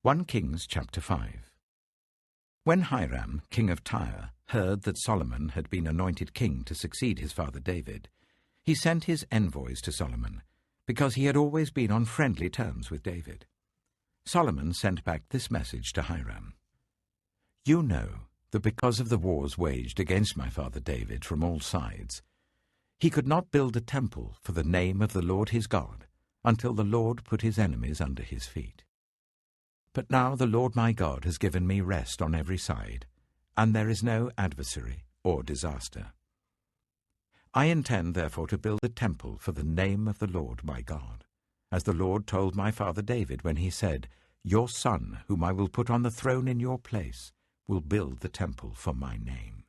1 Kings chapter 5. When Hiram, king of Tyre, heard that Solomon had been anointed king to succeed his father David, he sent his envoys to Solomon, because he had always been on friendly terms with David. Solomon sent back this message to Hiram. You know that because of the wars waged against my father David from all sides, he could not build a temple for the name of the Lord his God until the Lord put his enemies under his feet. But now the Lord my God has given me rest on every side, and there is no adversary or disaster. I intend therefore to build a temple for the name of the Lord my God, as the Lord told my father David when he said, Your son, whom I will put on the throne in your place, will build the temple for my name.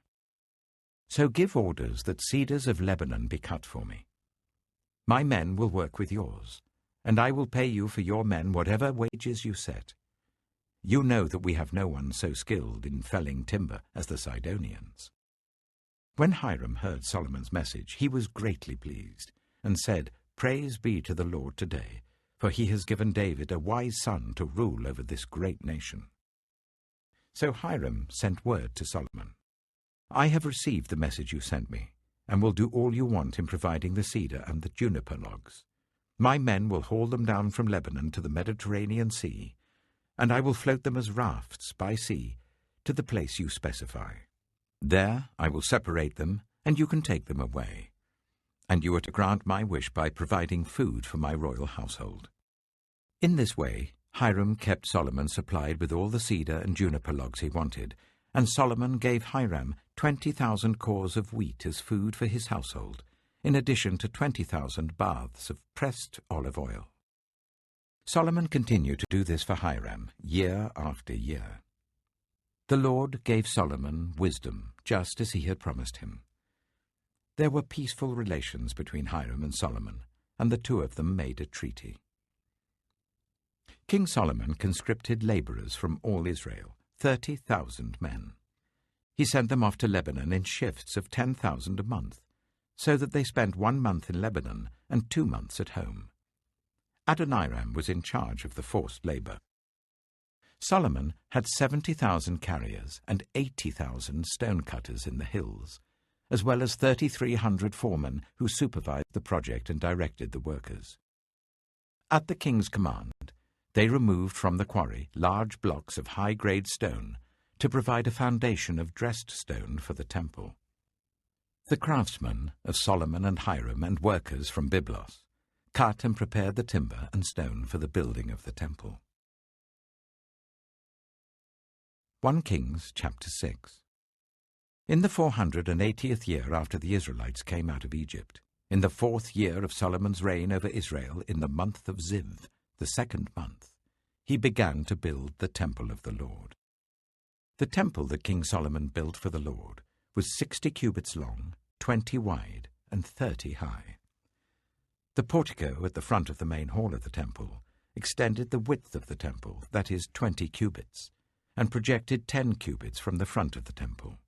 So give orders that cedars of Lebanon be cut for me. My men will work with yours, and I will pay you for your men whatever wages you set. You know that we have no one so skilled in felling timber as the Sidonians. When Hiram heard Solomon's message, he was greatly pleased, and said, Praise be to the Lord today, for he has given David a wise son to rule over this great nation. So Hiram sent word to Solomon, I have received the message you sent me, and will do all you want in providing the cedar and the juniper logs. My men will haul them down from Lebanon to the Mediterranean Sea, and I will float them as rafts by sea to the place you specify. There I will separate them, and you can take them away. And you are to grant my wish by providing food for my royal household. In this way, Hiram kept Solomon supplied with all the cedar and juniper logs he wanted, and Solomon gave Hiram 20,000 cores of wheat as food for his household, in addition to 20,000 baths of pressed olive oil. Solomon continued to do this for Hiram year after year. The Lord gave Solomon wisdom, just as he had promised him. There were peaceful relations between Hiram and Solomon, and the two of them made a treaty. King Solomon conscripted laborers from all Israel, 30,000 men. He sent them off to Lebanon in shifts of 10,000 a month, so that they spent 1 month in Lebanon and 2 months at home. Adoniram was in charge of the forced labor. Solomon had 70,000 carriers and 80,000 stonecutters in the hills, as well as 3,300 foremen who supervised the project and directed the workers. At the king's command, they removed from the quarry large blocks of high-grade stone to provide a foundation of dressed stone for the temple. The craftsmen of Solomon and Hiram and workers from Byblos cut and prepared the timber and stone for the building of the temple. 1 Kings chapter 6. In the 480th year after the Israelites came out of Egypt, in the 4th year of Solomon's reign over Israel, in the month of Ziv, the 2nd month, he began to build the temple of the Lord. The temple that King Solomon built for the Lord was 60 cubits long, 20 wide, and 30 high. The portico at the front of the main hall of the temple extended the width of the temple, that is, 20 cubits, and projected 10 cubits from the front of the temple.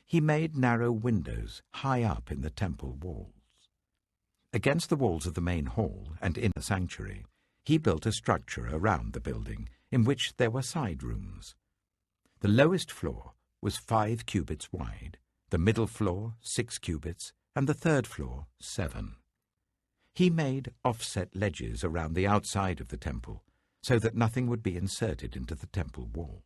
He made narrow windows high up in the temple walls. Against the walls of the main hall and inner sanctuary, he built a structure around the building in which there were side rooms. The lowest floor was 5 cubits wide, the middle floor 6 cubits, and the 3rd floor 7. He made offset ledges around the outside of the temple, so that nothing would be inserted into the temple walls.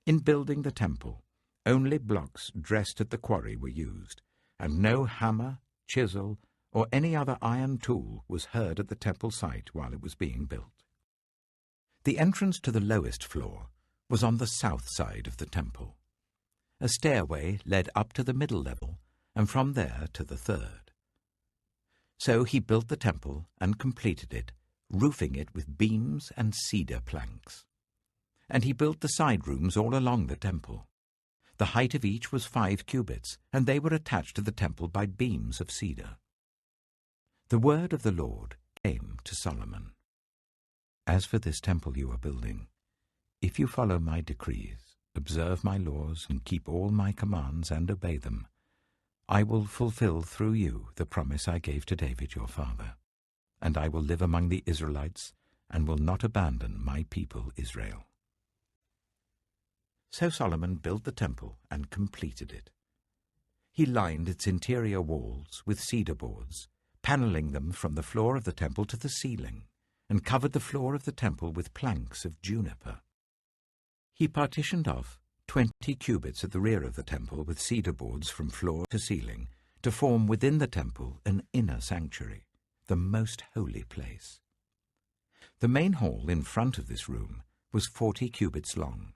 In building the temple, only blocks dressed at the quarry were used, and no hammer, chisel, or any other iron tool was heard at the temple site while it was being built. The entrance to the lowest floor was on the south side of the temple. A stairway led up to the middle level, and from there to the 3rd. So he built the temple and completed it, roofing it with beams and cedar planks. And he built the side rooms all along the temple. The height of each was 5 cubits, and they were attached to the temple by beams of cedar. The word of the Lord came to Solomon. As for this temple you are building, if you follow my decrees, observe my laws, and keep all my commands and obey them, I will fulfill through you the promise I gave to David your father, and I will live among the Israelites and will not abandon my people Israel." So Solomon built the temple and completed it. He lined its interior walls with cedar boards, paneling them from the floor of the temple to the ceiling, and covered the floor of the temple with planks of juniper. He partitioned off 20 cubits at the rear of the temple with cedar boards from floor to ceiling to form within the temple an inner sanctuary, the most holy place. The main hall in front of this room was 40 cubits long.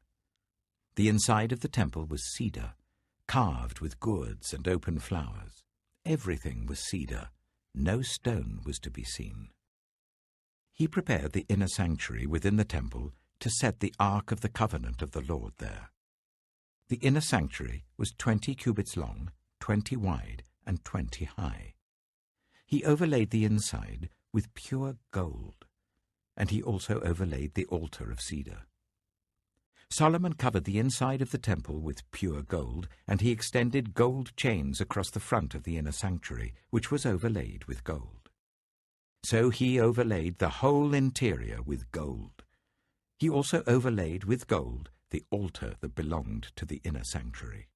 The inside of the temple was cedar, carved with gourds and open flowers. Everything was cedar. No stone was to be seen. He prepared the inner sanctuary within the temple to set the Ark of the Covenant of the Lord there. The inner sanctuary was 20 cubits long, 20 wide, and 20 high. He overlaid the inside with pure gold, and he also overlaid the altar of cedar. Solomon covered the inside of the temple with pure gold, and he extended gold chains across the front of the inner sanctuary, which was overlaid with gold. So he overlaid the whole interior with gold. He also overlaid with gold the altar that belonged to the inner sanctuary.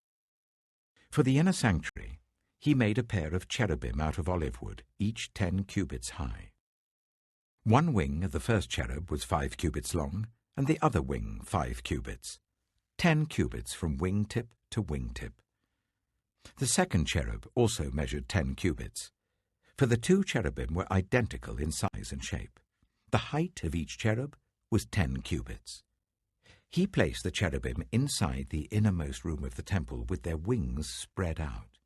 For the inner sanctuary, he made a pair of cherubim out of olive wood, each 10 cubits high. One wing of the first cherub was 5 cubits long, and the other wing 5 cubits, 10 cubits from wingtip to wingtip. The second cherub also measured 10 cubits, for the 2 cherubim were identical in size and shape. The height of each cherub was 10 cubits. He placed the cherubim inside the innermost room of the temple with their wings spread out.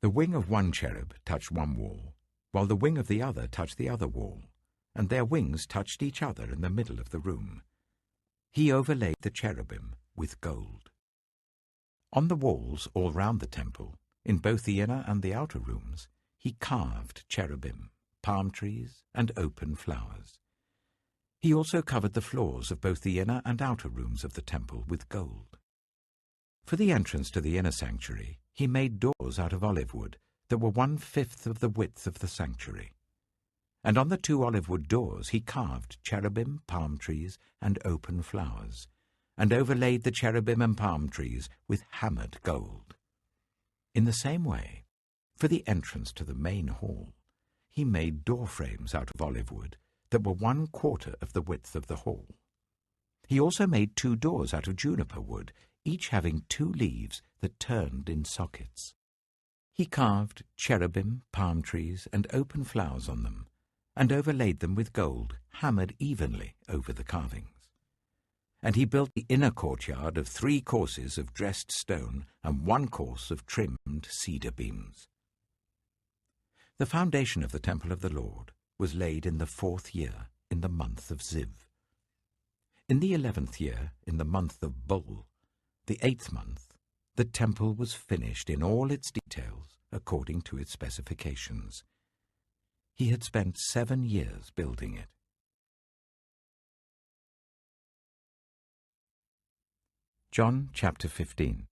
The wing of one cherub touched one wall, while the wing of the other touched the other wall, and their wings touched each other in the middle of the room. He overlaid the cherubim with gold. On the walls all round the temple, in both the inner and the outer rooms, he carved cherubim, palm trees, and open flowers. He also covered the floors of both the inner and outer rooms of the temple with gold. For the entrance to the inner sanctuary, he made doors out of olive wood that were 1/5 of the width of the sanctuary. And on the 2 olive wood doors he carved cherubim, palm trees, and open flowers, and overlaid the cherubim and palm trees with hammered gold. In the same way, for the entrance to the main hall, he made door frames out of olive wood that were 1/4 of the width of the hall. He also made 2 doors out of juniper wood, each having 2 leaves that turned in sockets. He carved cherubim, palm trees, and open flowers on them, and overlaid them with gold, hammered evenly over the carvings. And he built the inner courtyard of 3 courses of dressed stone and 1 course of trimmed cedar beams. The foundation of the temple of the Lord was laid in the 4th year, in the month of Ziv. In the 11th year, in the month of Bul, the 8th month, the temple was finished in all its details according to its specifications. He had spent 7 years building it. John chapter 15.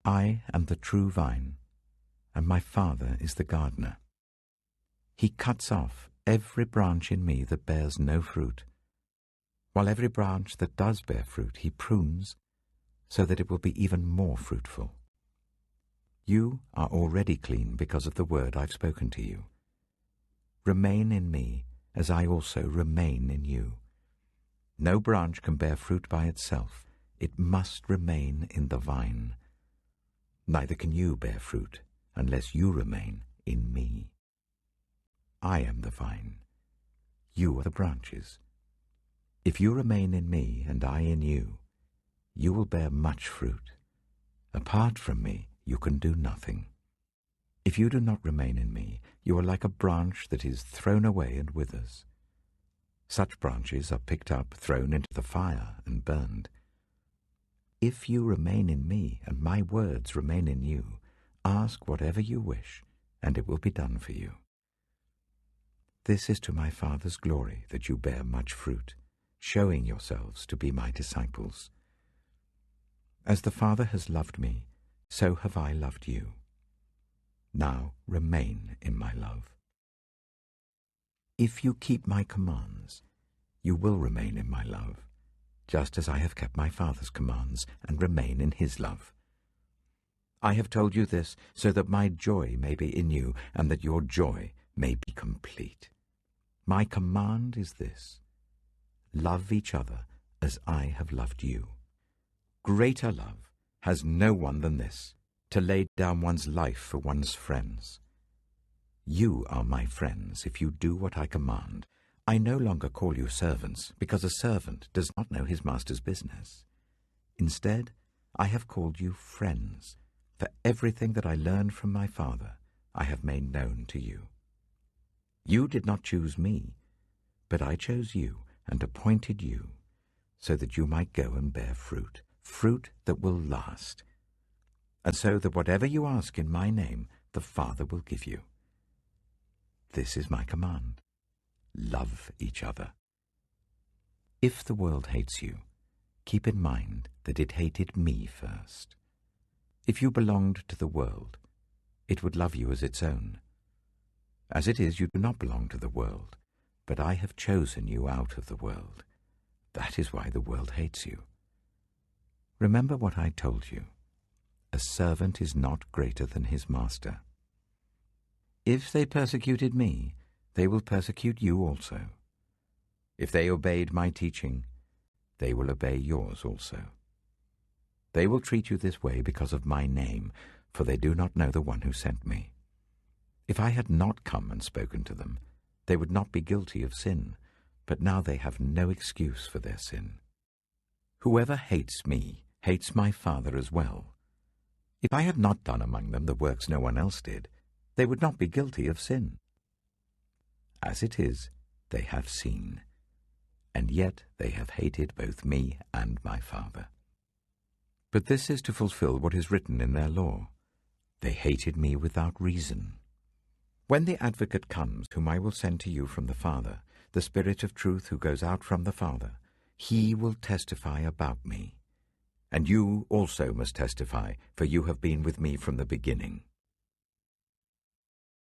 I am the true vine, and my Father is the gardener. He cuts off every branch in me that bears no fruit, while every branch that does bear fruit he prunes, so that it will be even more fruitful. You are already clean because of the word I've spoken to you. Remain in me, as I also remain in you. No branch can bear fruit by itself. It must remain in the vine. Neither can you bear fruit unless you remain in me. I am the vine. You are the branches. If you remain in me and I in you, you will bear much fruit. Apart from me, you can do nothing. If you do not remain in me, you are like a branch that is thrown away and withers. Such branches are picked up, thrown into the fire, and burned. If you remain in me, and my words remain in you, ask whatever you wish, and it will be done for you. This is to my Father's glory, that you bear much fruit, showing yourselves to be my disciples. As the Father has loved me, so have I loved you. Now remain in my love. If you keep my commands, you will remain in my love, just as I have kept my Father's commands and remain in his love. I have told you this so that my joy may be in you and that your joy may be complete. My command is this: love each other as I have loved you. Greater love has no one than this, to lay down one's life for one's friends. You are my friends if you do what I command. I no longer call you servants, because a servant does not know his master's business. Instead, I have called you friends, for everything that I learned from my Father I have made known to you. You did not choose me, but I chose you and appointed you, so that you might go and bear fruit, fruit that will last, and so that whatever you ask in my name, the Father will give you. This is my command: love each other. If the world hates you, keep in mind that it hated me first. If you belonged to the world, it would love you as its own. As it is, you do not belong to the world, but I have chosen you out of the world. That is why the world hates you. Remember what I told you: a servant is not greater than his master. If they persecuted me, they will persecute you also. If they obeyed my teaching, they will obey yours also. They will treat you this way because of my name, for they do not know the one who sent me. If I had not come and spoken to them, they would not be guilty of sin, but now they have no excuse for their sin. Whoever hates me hates my Father as well. If I had not done among them the works no one else did, they would not be guilty of sin. As it is, they have seen, and yet they have hated both me and my Father. But this is to fulfill what is written in their law: they hated me without reason. When the Advocate comes, whom I will send to you from the Father, the Spirit of truth who goes out from the Father, he will testify about me. And you also must testify, for you have been with me from the beginning.